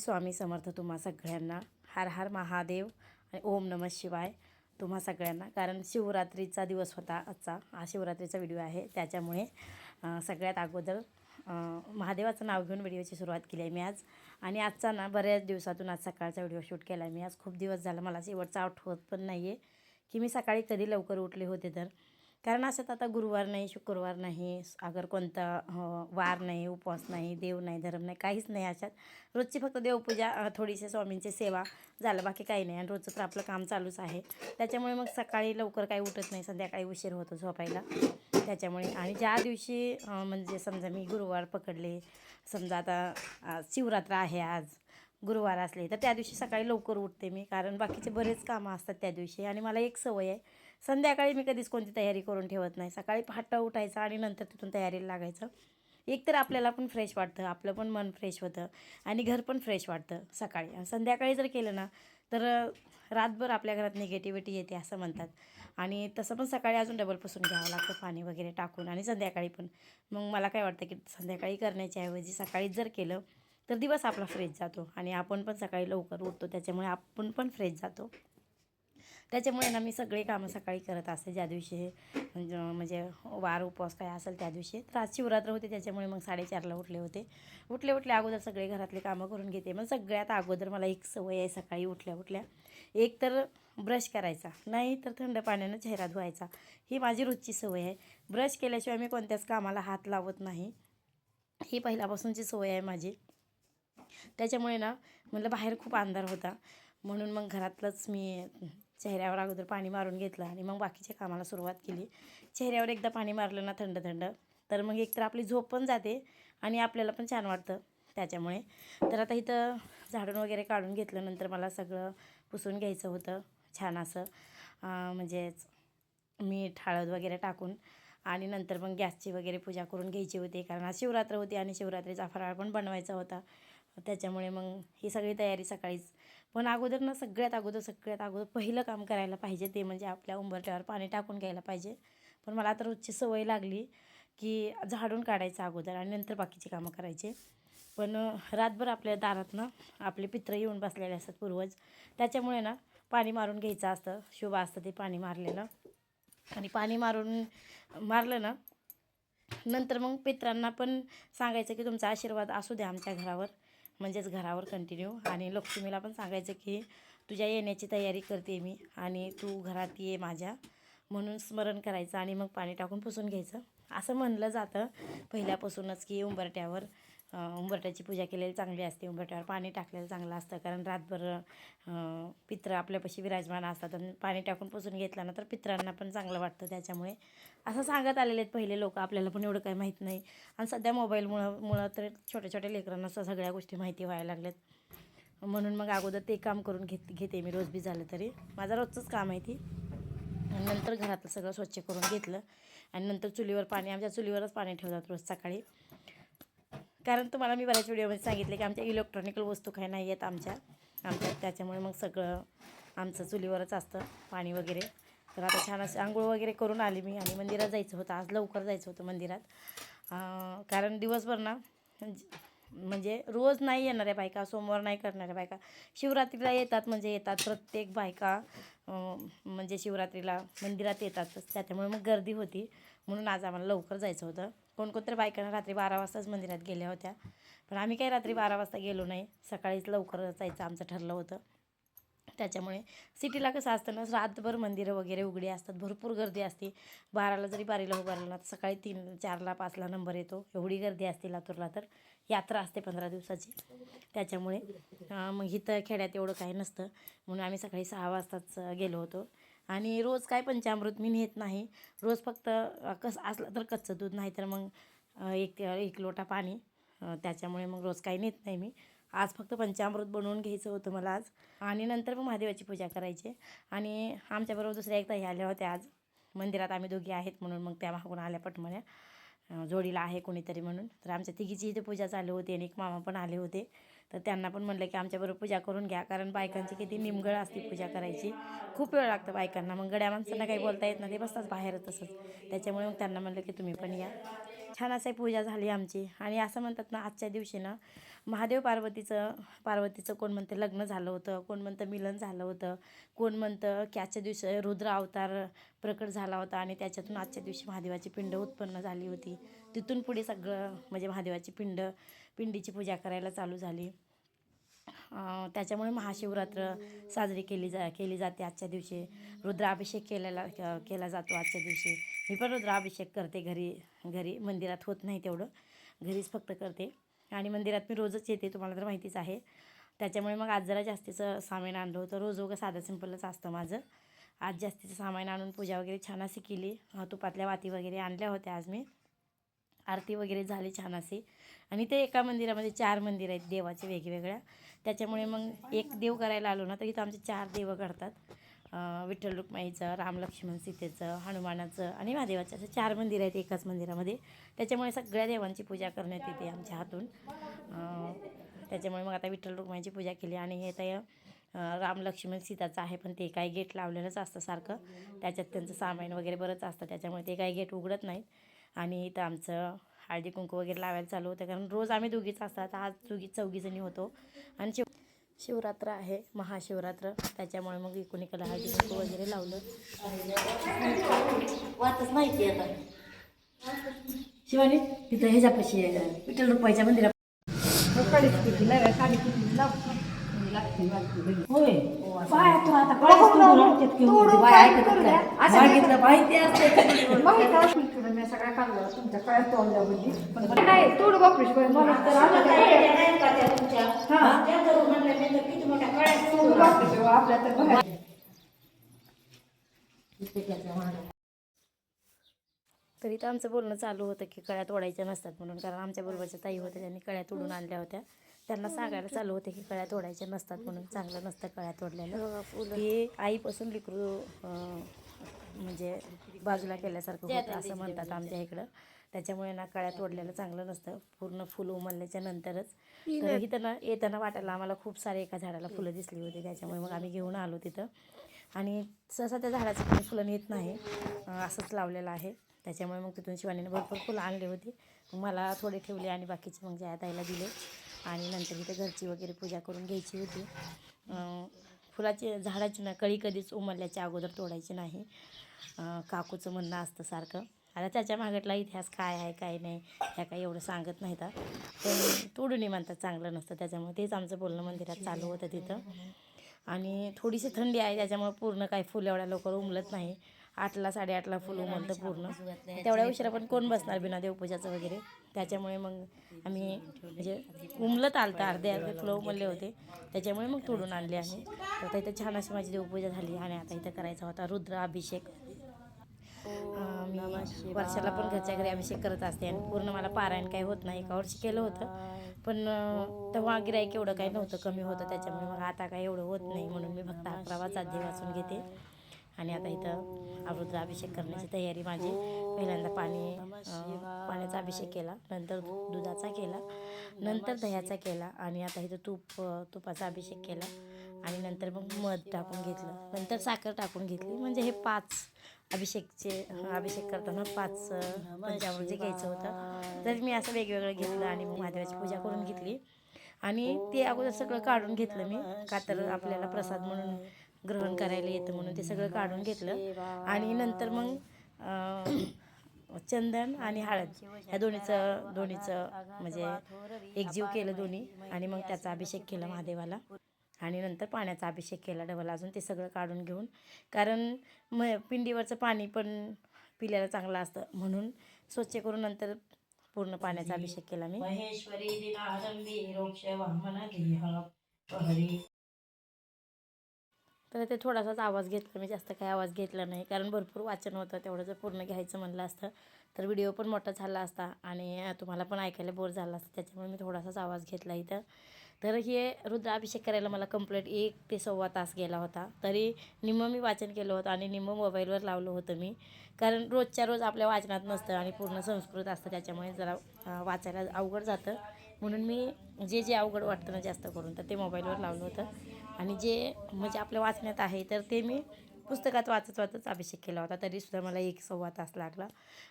स्वामी समर्थ तुम्हा सगळ्यांना. हर हर महादेव आणि ओम नमः शिवाय तुम्हा सगळ्यांना. कारण शिवरात्रीचा दिवस होता आजचा, हा शिवरात्रीचा व्हिडिओ आहे. त्याच्यामुळे सगळ्यात अगोदर महादेवाचं नाव घेऊन व्हिडिओची सुरुवात केली आहे मी आज. आणि आजचा ना बऱ्याच दिवसातून आज सकाळचा व्हिडिओ शूट केला आहे मी आज. खूप दिवस झाला, मला शेवटचा आठवत पण नाही आहे की मी सकाळी कधी लवकर उठले होते. तर कारण असं आता गुरुवार नाही, शुक्रवार नाही, अगर कोणता वार नाही, उपवास नाही, देव नाही, धर्म नाही, काहीच नाही. अशात रोजची फक्त देवपूजा, थोडीशी स्वामींची सेवा झालं, बाकी काही नाही. आणि रोजचं तर आपलं काम चालूच आहे. त्याच्यामुळे मग सकाळी लवकर काही उठत नाही, संध्याकाळी उशीर होतो झोपायला. त्याच्यामुळे आणि ज्या दिवशी म्हणजे समजा मी गुरुवार पकडले, समजा आता शिवरात्र आहे आज, गुरुवार असले तर त्या दिवशी सकाळी लवकर उठते मी. कारण बाकीचे बरेच कामं असतात त्या दिवशी. आणि मला एक सवय आहे, संध्याकाळी मी कधीच कोणती तयारी करून ठेवत नाही. सकाळी पहाटे उठायचं आणि नंतर तिथून तयारीला लागायचं. एक तर आपल्याला पण फ्रेश वाटतं, आपलं पण मन फ्रेश होतं आणि घर पण फ्रेश वाटतं सकाळी. आणि संध्याकाळी जर केलं ना तर रातभर आपल्या घरात निगेटिव्हिटी येते असं म्हणतात. आणि तसं पण सकाळी अजून डबल पुसून घ्यावं लागतं पाणी वगैरे टाकून, आणि संध्याकाळी पण. मग मला काय वाटतं की संध्याकाळी करण्याच्या ऐवजी सकाळीच जर केलं तर दिवस आपला फ्रेश जातो आणि आपण पण सकाळी लवकर उठतो, त्याच्यामुळे आपण पण फ्रेश जातो. त्याच्यामुळे ना मी सगळे कामं सकाळी करत असते ज्या दिवशी म्हणजे वार उपवास काय असेल त्या दिवशी. तर आज शिवरात्र होते, त्याच्यामुळे मग 4:30ला उठले होते. उठले अगोदर सगळे घरातले कामं करून घेते. मग सगळ्यात अगोदर मला एक सवय आहे सकाळी उठल्या एक तर ब्रश करायचा, नाही तर थंड पाण्यानं चेहरा धुवायचा. ही माझी रोजची सवय आहे. ब्रश केल्याशिवाय मी कोणत्याच कामाला हात लावत नाही, ही पहिल्यापासूनची सवय आहे माझी. त्याच्यामुळे ना म्हटलं बाहेर खूप अंधार होता, म्हणून मग घरातलंच मी चेहऱ्यावर अगोदर पाणी मारून घेतलं आणि मग बाकीच्या कामाला सुरुवात केली. चेहऱ्यावर एकदा पाणी मारलं ना थंड तर मग एकतर आपली झोप पण जाते आणि आपल्याला पण छान वाटतं त्याच्यामुळे. तर आता इथं झाडून वगैरे काढून घेतलं, नंतर मला सगळं पुसून घ्यायचं होतं छान असं, म्हणजेच मीठ हळद वगैरे टाकून. आणि नंतर मग गॅसची वगैरे पूजा करून घ्यायची होती, कारण आज शिवरात्र होती आणि शिवरात्रीचा फराळ पण बनवायचा होता. त्याच्यामुळे मग ही सगळी तयारी सकाळीच. पण अगोदर ना सगळ्यात अगोदर पहिलं काम करायला पाहिजे ते म्हणजे आपल्या उंबरठ्यावर पाणी टाकून घ्यायला पाहिजे. पण मला आता रोजची सवय लागली की झाडून काढायचं अगोदर आणि नंतर बाकीचे कामं करायचे. पण रातभर आपल्या दारात ना आपले पितरं येऊन बसलेले असतात, पूर्वज. त्याच्यामुळे ना पाणी मारून घ्यायचं असतं, शुभ असतं ते पाणी मारलेलं. आणि पाणी मारलं ना नंतर मग पितरांना पण सांगायचं की तुमचा आशीर्वाद असू द्या आमच्या घरावर, म्हणजेच घरावर कंटिन्यू. आणि लक्ष्मीला पण सांगायचं की तुझ्या येण्याची तयारी करते मी आणि तू घरात ये माझ्या, म्हणून स्मरण करायचं आणि मग पाणी टाकून पुसून घ्यायचं. असं म्हणलं जातं पहिल्यापासूनच की उंबरट्याची पूजा केलेली चांगली असते, उंबरट्यावर पाणी टाकलेलं चांगलं असतं. कारण रातभर पितरं आपल्यापाशी विराजमान असतात आणि पाणी टाकून पुसून घेतलं ना तर पितरांना पण चांगलं वाटतं. त्याच्यामुळे असं सांगत आलेले आहेत पहिले लोक, आपल्याला पण एवढं काही माहीत नाही. आणि सध्या मोबाईलमुळं तर छोट्या लेकरांना सगळ्या गोष्टी माहिती व्हायला लागल्यात. म्हणून मग अगोदर ते काम करून घेते मी, रोज बी झालं तरी माझं रोजचंच काम आहे ती. आणि नंतर घरातलं सगळं स्वच्छ करून घेतलं आणि नंतर चुलीवर पाणी, आमच्या चुलीवरच पाणी ठेवतात रोज सकाळी. कारण तुम्हाला मी बऱ्याच व्हिडिओमध्ये सांगितले की आमच्या इलेक्ट्रॉनिकल वस्तू काही नाही आहेत आमच्या. त्याच्यामुळे मग सगळं आमचं चुलीवरच असतं पाणी वगैरे. तर आता छान असं आंघोळ वगैरे करून आली मी आणि मंदिरात जायचं होतं आज, लवकर जायचं होतं मंदिरात. कारण दिवसभर ना म्हणजे रोज नाही येणाऱ्या बायका, सोमवार नाही करणाऱ्या बायका शिवरात्रीला येतात, म्हणजे येतात प्रत्येक बायका म्हणजे शिवरात्रीला मंदिरात येतातच. त्याच्यामुळे मग गर्दी होती, म्हणून आज आम्हाला लवकर जायचं होतं. कोणकोणत्या बायकांना रात्री 12 वाजताच मंदिरात गेल्या होत्या, पण आम्ही काही रात्री 12 वाजता गेलो नाही, सकाळीच लवकर जायचं आमचं ठरलं होतं. त्याच्यामुळे सिटीला कसं असतं ना रातभर मंदिरं वगैरे उघडी असतात, भरपूर गर्दी असते. 12ला जरी बारीला उभारलं ना तर सकाळी 3, 4ला, 5ला नंबर येतो, एवढी गर्दी असते लातूरला. तर यात्रा असते 15 दिवसाची. त्याच्यामुळे मग इथं खेड्यात एवढं काही नसतं, म्हणून आम्ही सकाळी 6 वाजताच गेलो होतो. आणि रोज काय पंचामृत मी नेत नाही, रोज फक्त कसं असलं तर कच्चं दूध, नाही तर मग एक लोटा पाणी. त्याच्यामुळे मग रोज काही नेत नाही मी. आज फक्त पंचामृत बनवून घ्यायचं होतं मला आज. आणि नंतर मग महादेवाची पूजा करायची. आणि आमच्याबरोबर दुसऱ्या एक ताई आल्या होत्या आज मंदिरात, आम्ही दोघी आहेत म्हणून मग त्या मागून आल्या पटमण्या, जोडीला आहे कोणीतरी म्हणून. तर आमच्या तिघीची इथे पूजा चालू होती आणि एक मामा पण आले होते. तर त्यांना पण म्हटलं की आमच्याबरोबर पूजा करून घ्या, कारण बायकांची किती निमगळ असते पूजा करायची, खूप वेळ लागतं बायकांना. मग गड्या माणसांना काही बोलता येत नाही, ते बसतात बाहेर तसंच. त्याच्यामुळे मग त्यांना म्हटलं की तुम्ही पण या. छान अशी पूजा झाली आमची. आणि असं म्हणतात ना, आजच्या दिवशी ना महादेव पार्वतीचं कोण म्हणतं लग्न झालं होतं, कोण म्हणतं मिलन झालं होतं, कोण म्हणतं की आजच्या दिवशी रुद्र अवतार प्रकट झाला होता आणि त्याच्यातून आजच्या दिवशी महादेवाची पिंड उत्पन्न झाली होती. तिथून पुढे सगळं म्हणजे महादेवाची पिंडीची पूजा करायला चालू झाली. त्याच्यामुळे महाशिवरात्र साजरी केली जाते आजच्या दिवशी. रुद्राभिषेक केला जातो आजच्या दिवशी. मी पण रुद्राभिषेक करते घरी मंदिरात होत नाही तेवढं, घरीच फक्त करते. आणि मंदिरात मी रोजच येते, तुम्हाला तर माहितीच आहे. त्याच्यामुळे मग आज जरा जास्तीचं सामान आणलं होतं. रोज साधं सिंपलच असतं माझं. आज जास्तीचं सामान आणून पूजा वगैरे छान अशी केली. तुपातल्या वाती वगैरे आणल्या होत्या आज मी. आरती वगैरे झाली छान अशी. आणि ते एका मंदिरामध्ये 4 मंदिर आहेत देवाचे वेगवेगळ्या. त्याच्यामुळे मग एक देव करायला आलो ना तर इथं आमचे 4 देव करतात. विठ्ठल रुक्माईचं, राम लक्ष्मण सीतेचं, हनुमानाचं आणि महादेवाचं, असं 4 मंदिर आहेत एकाच मंदिरामध्ये. त्याच्यामुळे सगळ्या देवांची पूजा करण्यात येते आमच्या हातून. त्याच्यामुळे मग आता विठ्ठल रुक्माईची पूजा केली. आणि हे तर राम लक्ष्मण सीताचं आहे, पण ते काही गेट लावलेलंच असतं सारखं. त्याच्यात त्यांचं सामान वगैरे बरंच असतं, त्याच्यामुळे ते काही गेट उघडत नाहीत. आणि इथं आमचं हळदी कुंकू वगैरे लावायला चालू होतं, कारण रोज आम्ही दोघीच असतात. आज चौघीजणी होतो. आणि शिवरात्र आहे, महाशिवरात्र. त्याच्यामुळे मग एकोणीकडे हळदी कुंकू वगैरे लावलं. वाटच माहिती आता शिवानी तिथं ह्याच्यापाशी विठ्ठल रुक्माईच्या मंदिरात होय. पाय तू आता माहिती असते मी सगळ्या काढलं तुमच्या कळ्यात तोंडल्यामध्ये नाही तोड बापरे आपल्या तरी तर आमचं बोलणं चालू होतं की कळ्या तोडायच्या नसतात म्हणून, कारण आमच्या बरोबरच्या ताई होत्या त्यांनी कळ्या तोडून आणल्या होत्या. त्यांना सांगायला चालू होते की कळ्या तोडायच्या नसतात म्हणून, चांगलं नसतं कळ्या तोडल्यानं. की आईपासून लेकरू म्हणजे बाजूला केल्यासारखं होतं असं म्हणतात आमच्या इकडं. त्याच्यामुळे ना कळ्या तोडलेलं चांगलं नसतं, पूर्ण फुल उमलल्याच्या नंतरच. तर इथं येताना वाटायला आम्हाला खूप सारे एका झाडाला फुलं दिसली होती, त्याच्यामुळे मग आम्ही घेऊन आलो तिथं. आणि सहसा त्या झाडाचं काही फुलं येत नाही, असंच लावलेलं आहे. त्याच्यामुळे मग तिथून शिवानीने भरपूर फुलं आणली होती. मला थोडे ठेवले आणि बाकीचे मग जया ताईला दिले. आणि नंतर इथं घरची वगैरे पूजा करून घ्यायची होती. झाडाची ना कळी कधीच उमलल्याच्या अगोदर तोडायची नाही, काकूचं म्हणणं असतं सारखं. आता त्याच्या मागटला इतिहास काय आहे काय नाही ह्या काही एवढं सांगत नाहीत, पण तोडूनही म्हणतात चांगलं नसतं. त्याच्यामुळे तेच आमचं बोलणं मंदिरात चालू होतं तिथं. आणि थोडीशी थंडी आहे, त्याच्यामुळे पूर्ण काही फुलं एवढ्या लवकर उमलत नाही. 8ला 8:30ला फुल उमलतं पूर्ण. तेवढ्या उशिरा पण कोण बसणार बिना देवपूजाचं वगैरे. त्याच्यामुळे मग आम्ही म्हणजे उमलत आलं अर्धे फुलं उमलले होते, त्याच्यामुळे मग तोडून आणले आम्ही. तर आता इथं छान अशी माझी देवपूजा झाली. आणि आता इथं करायचा होता रुद्राभिषेक. मी वर्षाला पण घरच्या घरी अभिषेक करत असते आणि पूर्ण मला पारायण काही होत नाही. एका वर्षी केलं होतं, पण तेव्हा गिऱ्हाईक एवढं काही नव्हतं, कमी होतं. त्याच्यामुळे मग आता काही एवढं होत नाही, म्हणून मी फक्त 11 अध्याय वाचून घेते. आणि आता इथं रुद्राभिषेक करण्याची तयारी माझी. पहिल्यांदा पाण्याचा अभिषेक केला, नंतर दुधाचा केला, नंतर दह्याचा केला. आणि आता इथं तुपाचा अभिषेक केला. आणि नंतर मग मध टाकून घेतलं, नंतर साखर टाकून घेतली. म्हणजे हे 5 अभिषेक करताना 5 पंचामृत घ्यायचं होतं. तर मी असं वेगवेगळं घेतलं आणि मग महादेवाची पूजा करून घेतली. आणि ते अगोदर सगळं काढून घेतलं मी, का तर आपल्याला प्रसाद म्हणून ग्रहण करायला येतं म्हणून ते सगळं काढून घेतलं. आणि नंतर मग चंदन आणि हळद ह्या दोन्हीचं म्हणजे एकजीव केलं दोन्ही. आणि मग त्याचा अभिषेक केला महादेवाला. आणि नंतर पाण्याचा अभिषेक केला डबल अजून, ते सगळं काढून घेऊन. कारण पिंडीवरचं पाणी पण पिल्याला चांगलं असतं म्हणून स्वच्छ करून नंतर पूर्ण पाण्याचा अभिषेक केला मी. महेश्वरी दिनारंभी रोक्ष वामन देह. तर ते थोडासाच आवाज घेतला मी, जास्त काही आवाज घेतला नाही, कारण भरपूर वाचन होतं. तेवढं जर पूर्ण घ्यायचं म्हणलं असतं तर व्हिडिओ पण मोठा झाला असता आणि तुम्हाला पण ऐकायला बोर झाला असतं. त्याच्यामुळे मी थोडासाच आवाज घेतला इथं. तर हे रुद्राभिषेक करायला मला कंप्लीट 1 ते सव्वा तास गेला होता. तरी निम्मं मी वाचन केलं होतं आणि निम्मं मोबाईलवर लावलं होतं मी, कारण रोजच्या रोज आपल्या वाचनात नसतं आणि पूर्ण संस्कृत असतं, त्याच्यामुळे जरा वाचायला अवघड जातं. म्हणून मी जे अवघड वाटतं ना जास्त करून तर ते मोबाईलवर लावलं होतं. आणि जे म्हणजे आपल्या वाचण्यात आहे तर ते मी पुस्तकात वाचत वाचत अभिषेक केला होता, तरीसुद्धा मला 1-1.25 तास लागला.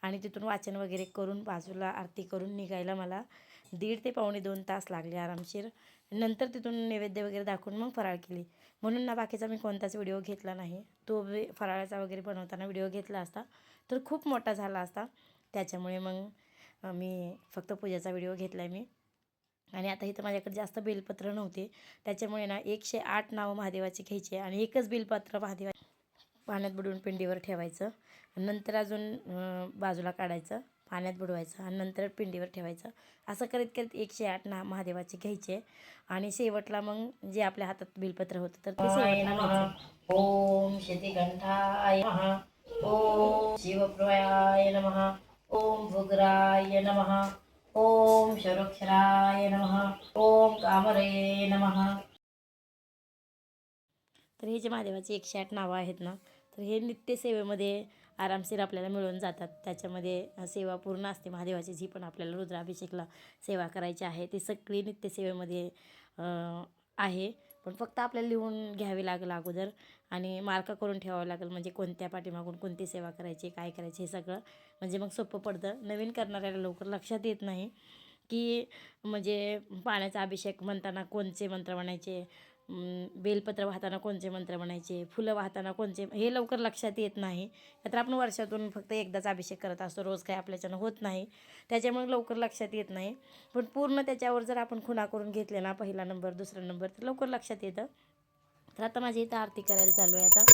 आणि तिथून वाचन वगैरे करून बाजूला आरती करून निघायला मला 1.5 ते पावणे 2 तास लागले आरामशीर. नंतर तिथून नैवेद्य वगैरे दाखवून मग फराळ केली. म्हणून ना बाकीचा मी कोणताच व्हिडिओ घेतला नाही. तो फराळाचा वगैरे बनवताना व्हिडिओ घेतला असता तर खूप मोठा झाला असता. त्याच्यामुळे मग मी फक्त पूजेचा व्हिडिओ घेतला आहे मी. आणि आता इथं माझ्याकडे जास्त बेलपत्र नव्हते, त्याच्यामुळे ना 108 नावं महादेवाची घ्यायची आणि एकच बेलपत्र पाण्यात बुडवून पिंडीवर ठेवायचं. नंतर अजून बाजूला काढायचं, पाण्यात बुडवायचं आणि नंतर पिंडीवर ठेवायचं. असं करीत करीत 108 महादेवाचे घ्यायचे. आणि शेवटला मग जे आपल्या हातात बेलपत्र होतं तर ते शेवटला घ्यायचं. ओम शतीकंठाय नमः, ओम शिवप्रियाय नमः, ओम भुग्राय नमः, ओम शरोक्षराय नमः, ओम कामरे नमः. तर हे जे महादेवाचे 108 नावं आहेत ना, तर हे नित्यसेवेमध्ये आरामशीर आपल्याला मिळून जातात. त्याच्यामध्ये सेवा पूर्ण असते महादेवाची. जी पण आपल्याला रुद्राभिषेकला सेवा करायची आहे ती सगळी नित्यसेवेमध्ये आहे. पण फक्त आपल्याला लिहून घ्यावी लागेल अगोदर आणि मार्क करून ठेवावं लागेल, म्हणजे कोणत्या पाठीमागून कोणती सेवा करायची, काय करायची हे सगळं. म्हणजे मग सोपं पडतं. नवीन करणाऱ्याला लवकर लक्षात येत नाही की म्हणजे पाण्याचा अभिषेक म्हणताना कोणते मंत्र म्हणायचे, बेलपत्र वाहताना कोणते मंत्र म्हणायचे, फुलं वाहताना कोणते, हे लवकर लक्षात येत नाही. तर आपण वर्षातून फक्त एकदाच अभिषेक करत असतो, रोज काही आपल्याच्यानं होत नाही, त्याच्यामुळे लवकर लक्षात येत नाही. पण पूर्ण त्याच्यावर जर आपण खुणा करून घेतले ना, पहिला नंबर दुसरा नंबर, तर लवकर लक्षात येतं. तर आता माझी इथं आरती करायला चालू आहे. आता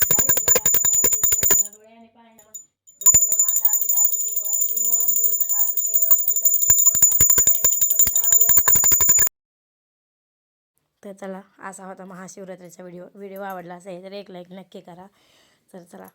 तर चला, असा होता महाशिवरात्रीचा व्हिडिओ आवडला असेल तर एक लाईक नक्की करा. तर चला.